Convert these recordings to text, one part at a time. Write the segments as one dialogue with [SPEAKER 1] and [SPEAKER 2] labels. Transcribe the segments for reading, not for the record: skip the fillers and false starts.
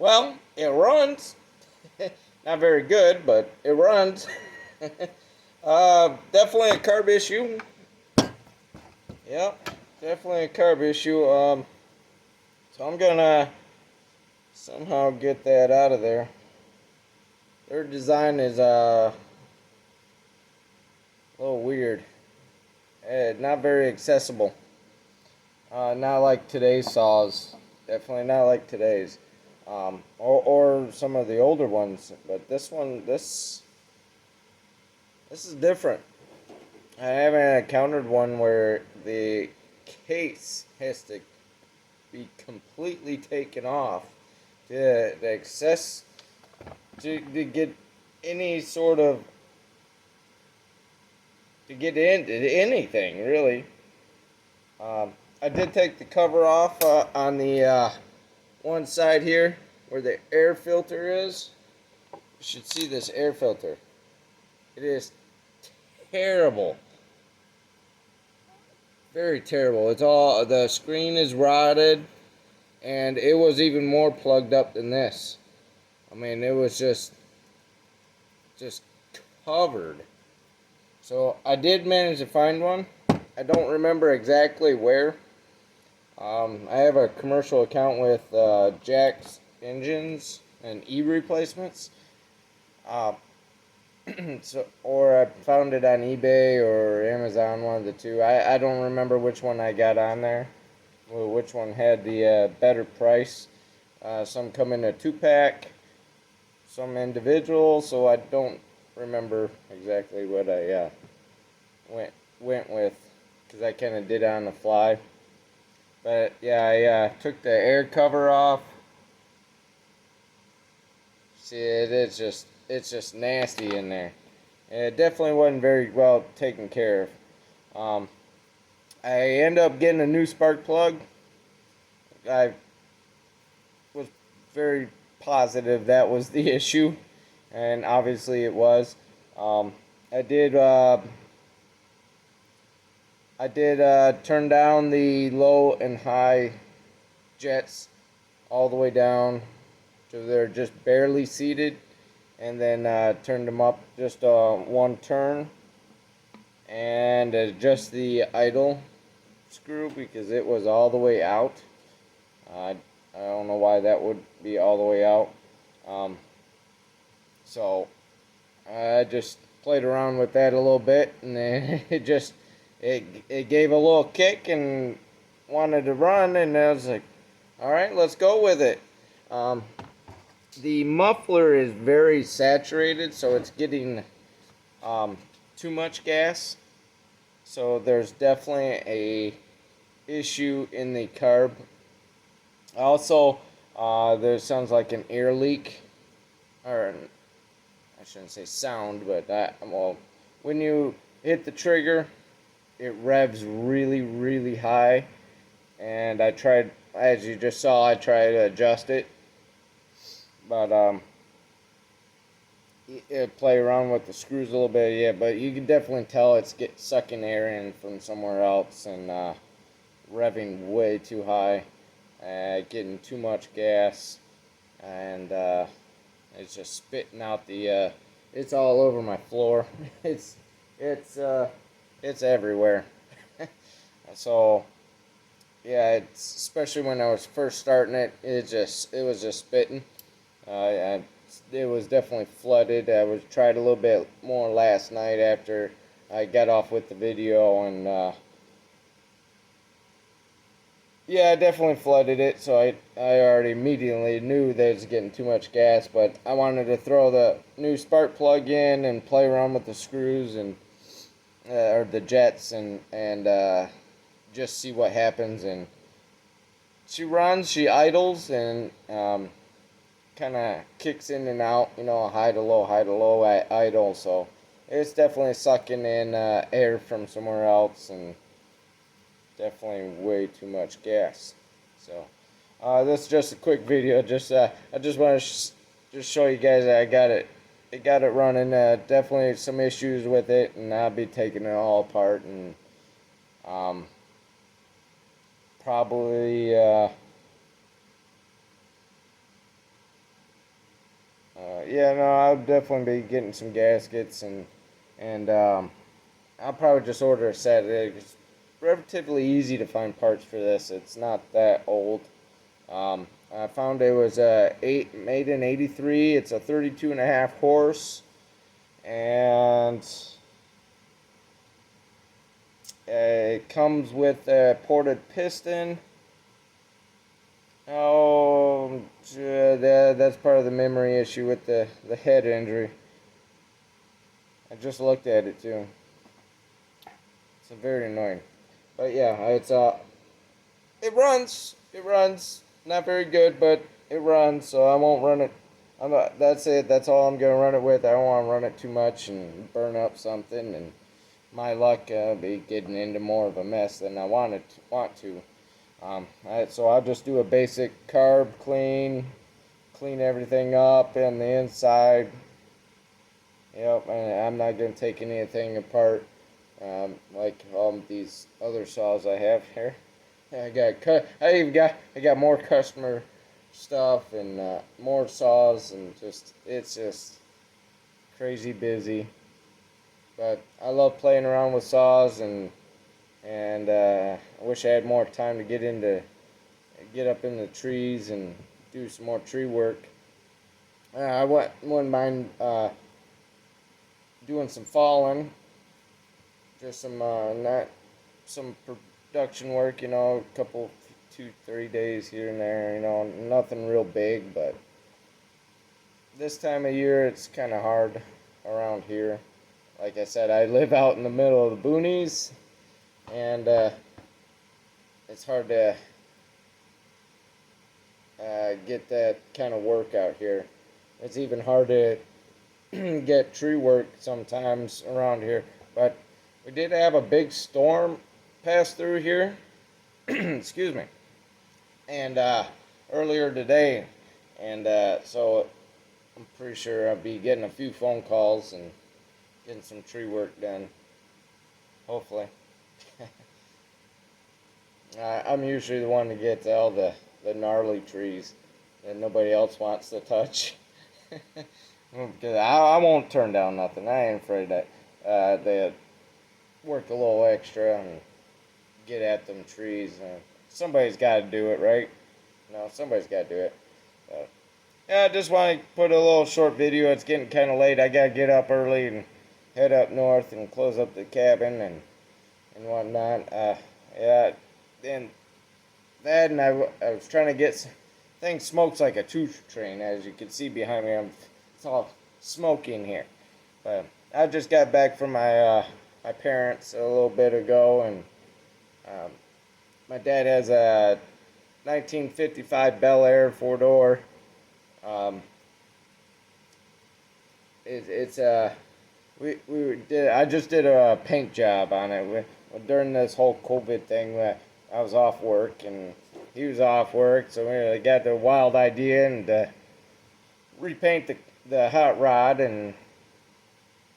[SPEAKER 1] Well, it runs. Not very good, but it runs. Definitely a carb issue. Yep, definitely a carb issue. So I'm gonna somehow get that out of there. Their design is a little weird. Not very accessible. Not like today's saws. Definitely not like today's. Or some of the older ones. But this is different. I haven't encountered one where the case has to be completely taken off to access to get any sort of to get into anything really. I did take the cover off on the one side here where the air filter is. You should see this air filter. It is terrible. Very terrible. It's all the screen is rotted, and it was even more plugged up than this. I mean, it was just covered. So I did manage to find one. I don't remember exactly where. I have a commercial account with Jack's Engines and e-replacements. Uh, or I found it on eBay or Amazon, one of the two. I don't remember which one I got on there. Well, which one had the better price. Some come in a 2-pack, some individual, so I don't remember exactly what I went with, because I kind of did it on the fly. But yeah, I took the air cover off. See, it's just nasty in there. And it definitely wasn't very well taken care of. I ended up getting a new spark plug. I was very positive that was the issue, and obviously it was. Um, I did. I did turn down the low and high jets all the way down so they're just barely seated, and then turned them up just one turn, and adjust the idle screw because it was all the way out. I don't know why that would be all the way out. Um, so I just played around with that a little bit, and then it gave a little kick and wanted to run, and I was like, all right, let's go with it. Um, the muffler is very saturated, so it's getting too much gas. So there's definitely a issue in the carb. Also, there sounds like an air leak, or I shouldn't say sound, but well, when you hit the trigger, it revs really, really high, and I tried, as you just saw, I tried to adjust it, but play around with the screws a little bit, yeah, but you can definitely tell it's sucking air in from somewhere else and revving way too high, getting too much gas, and it's just spitting out the. It's all over my floor. it's it's uh, it's everywhere. So yeah, it's especially when I was first starting it. It was just spitting. It was definitely flooded. I was tried a little bit more last night after I got off with the video, and yeah, I definitely flooded it. So I already immediately knew that it was getting too much gas, but I wanted to throw the new spark plug in and play around with the screws and or the jets and just see what happens. And she runs, she idles, and kind of kicks in and out, high to low, idle. So it's definitely sucking in air from somewhere else, and definitely way too much gas. So this is just a quick video. I just want to just show you guys that I got it running. Definitely some issues with it, and I'll be taking it all apart and um, probably. Yeah, no, I'll definitely be getting some gaskets and I'll probably just order a set. It's relatively easy to find parts for this. It's not that old. I found it was made in '83. It's a 32 and a half horse, and it comes with a ported piston. Oh, that's part of the memory issue with the head injury. I just looked at it too. It's very annoying. But yeah, it runs. It runs. Not very good, but it runs. So I won't run it. That's it. That's all I'm gonna run it with. I don't want to run it too much and burn up something. And my luck, be getting into more of a mess than I want to. So I'll just do a basic carb clean everything up and the inside. Yep, and I'm not gonna take anything apart, like these other saws I have here. I got I got more customer stuff and more saws and it's just crazy busy. But I love playing around with saws and I wish I had more time to get up in the trees and do some more tree work. I wouldn't mind doing some falling, just some not some production work, a couple 2 3 days here and there, nothing real big, but this time of year it's kind of hard around here. Like I said, I live out in the middle of the boonies, and it's hard to get that kind of work out here. It's even hard to get tree work sometimes around here. But we did have a big storm pass through here. Excuse me. And earlier today, and so I'm pretty sure I'll be getting a few phone calls and getting some tree work done. Hopefully. I'm usually the one to get all the gnarly trees that nobody else wants to touch. Because I won't turn down nothing. I ain't afraid that they work a little extra and get at them trees. Somebody's got to do it, right? No, somebody's got to do it. Yeah, I just want to put a little short video. It's getting kind of late. I got to get up early and head up north and close up the cabin and whatnot. Yeah, and that, and I was trying to get. Thing smokes like a two train, as you can see behind me. It's all smoky in here. But I just got back from my parents a little bit ago, and my dad has a 1955 Bel Air 4-door. Um, it's we did. I just did a paint job on it during this whole COVID thing. I was off work and he was off work, so we got the wild idea and repaint the hot rod, and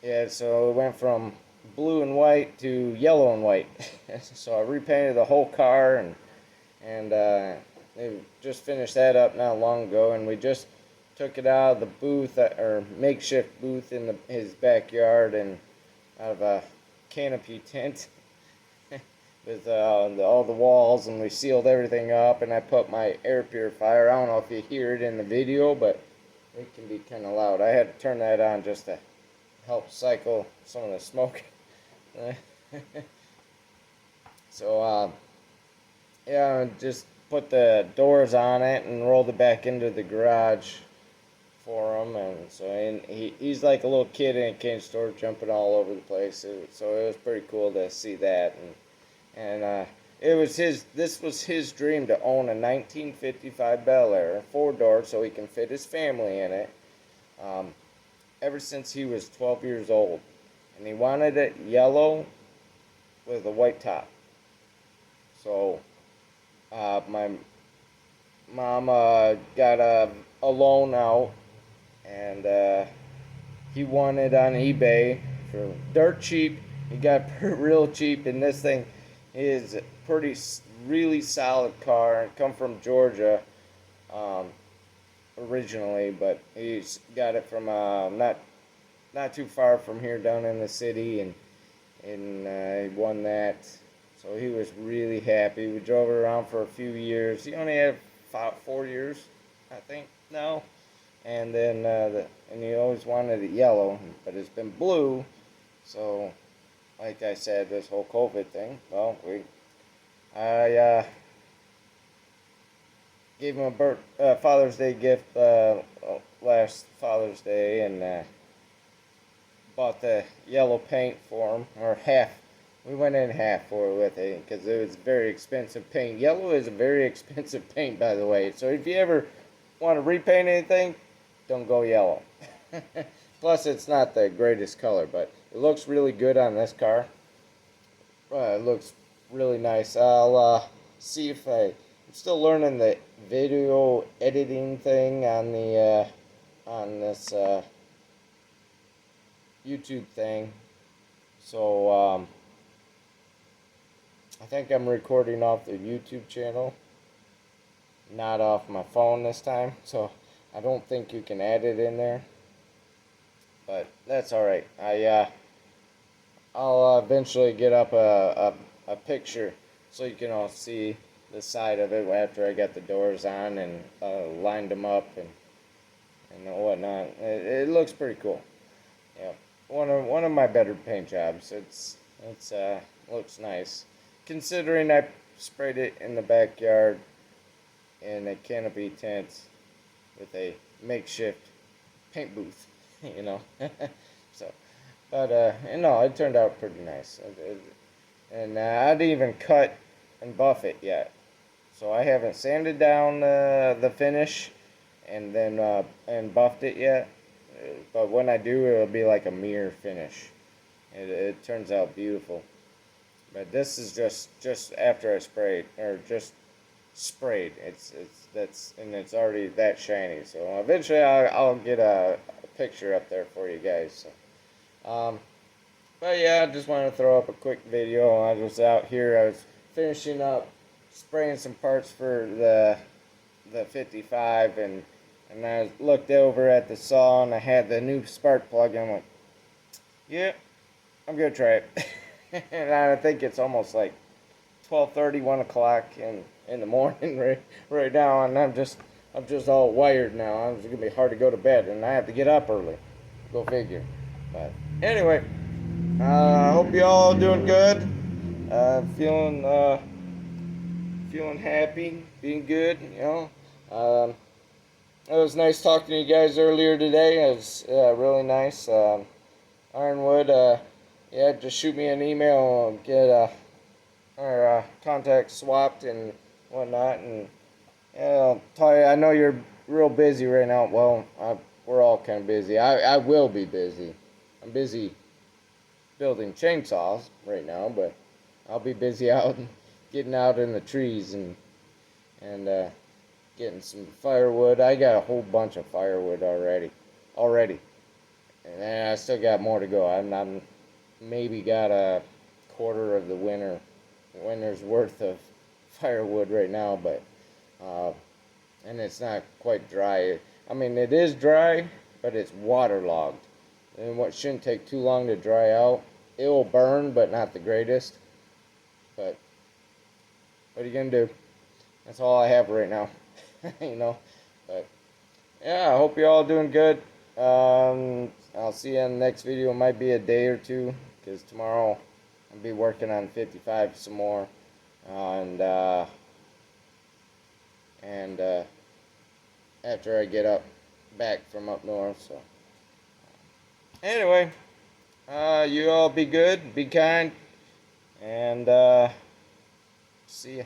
[SPEAKER 1] yeah, so it went from blue and white to yellow and white. So I repainted the whole car, and they just finished that up not long ago, and we just took it out of the booth or makeshift booth in his backyard and out of a canopy tent with all the walls, and we sealed everything up, and I put my air purifier. I don't know if you hear it in the video, but it can be kind of loud. I had to turn that on just to help cycle some of the smoke. So yeah, just put the doors on it and rolled it back into the garage for him, and so he's like a little kid in a candy store jumping all over the place. So it was pretty cool to see that, and it was this was his dream to own a 1955 Bel Air 4-door so he can fit his family in it. Ever since he was 12 years old, and he wanted it yellow with a white top. So my mom got a loan out, and he won it on eBay for dirt cheap. He got real cheap, and this thing is really solid car. It come from Georgia, originally, but he's got it from not too far from here down in the city, and he won that. So he was really happy. We drove it around for a few years. He only had 4 years, I think, now. And then and he always wanted it yellow, but it's been blue. So, like I said, this whole COVID thing. Well, I gave him a Father's Day gift last Father's Day, and bought the yellow paint for him, or half. We went in half for it with it because it was very expensive paint. Yellow is a very expensive paint, by the way. So if you ever want to repaint anything, don't go yellow. Plus, it's not the greatest color, but it looks really good on this car. It looks really nice. I'll see if I'm still learning the video editing thing on the on this YouTube thing. So I think I'm recording off the YouTube channel, not off my phone this time. So I don't think you can add it in there, but that's all right. I'll eventually get up a picture so you can all see the side of it after I got the doors on and lined them up and whatnot. It looks pretty cool. Yeah, one of my better paint jobs. It's looks nice, considering I sprayed it in the backyard in a canopy tent with a makeshift paint booth, you know. So, but no, it turned out pretty nice. And I didn't even cut and buff it yet, so I haven't sanded down the finish and then and buffed it yet. But when I do, it'll be like a mirror finish. It turns out beautiful. But this is just after I sprayed, or just sprayed. It's already that shiny. So eventually I'll get a picture up there for you guys. So, but yeah, I just wanted to throw up a quick video. I was out here. I was finishing up spraying some parts for the 55, and I looked over at the saw and I had the new spark plug, and I'm like, yeah, I'm gonna try it. And I think it's almost like 12:30, 1 o'clock in the morning right now, and I'm just all wired now. It's gonna be hard to go to bed, and I have to get up early. Go figure. But anyway, I hope you all doing good. Feeling happy, being good. You know. It was nice talking to you guys earlier today. It was really nice. Ironwood, yeah, just shoot me an email and get our contact swapped and whatnot. And yeah, I'll tell you, I know you're real busy right now. Well, we're all kind of busy. I will be busy. I'm busy building chainsaws right now, but I'll be busy out getting out in the trees and getting some firewood. I got a whole bunch of firewood already, and I still got more to go. I'm maybe got a quarter of the winter's worth of firewood right now, but and it's not quite dry. I mean, it is dry, but it's waterlogged, and what shouldn't take too long to dry out. It will burn, but not the greatest. But what are you gonna do? That's all I have right now. You know, but yeah, I hope you're all doing good. I'll see you in the next video. It might be a day or two, because tomorrow I'll be working on 55 some more, and after I get back from up north. So anyway, you all be good, be kind, and see ya.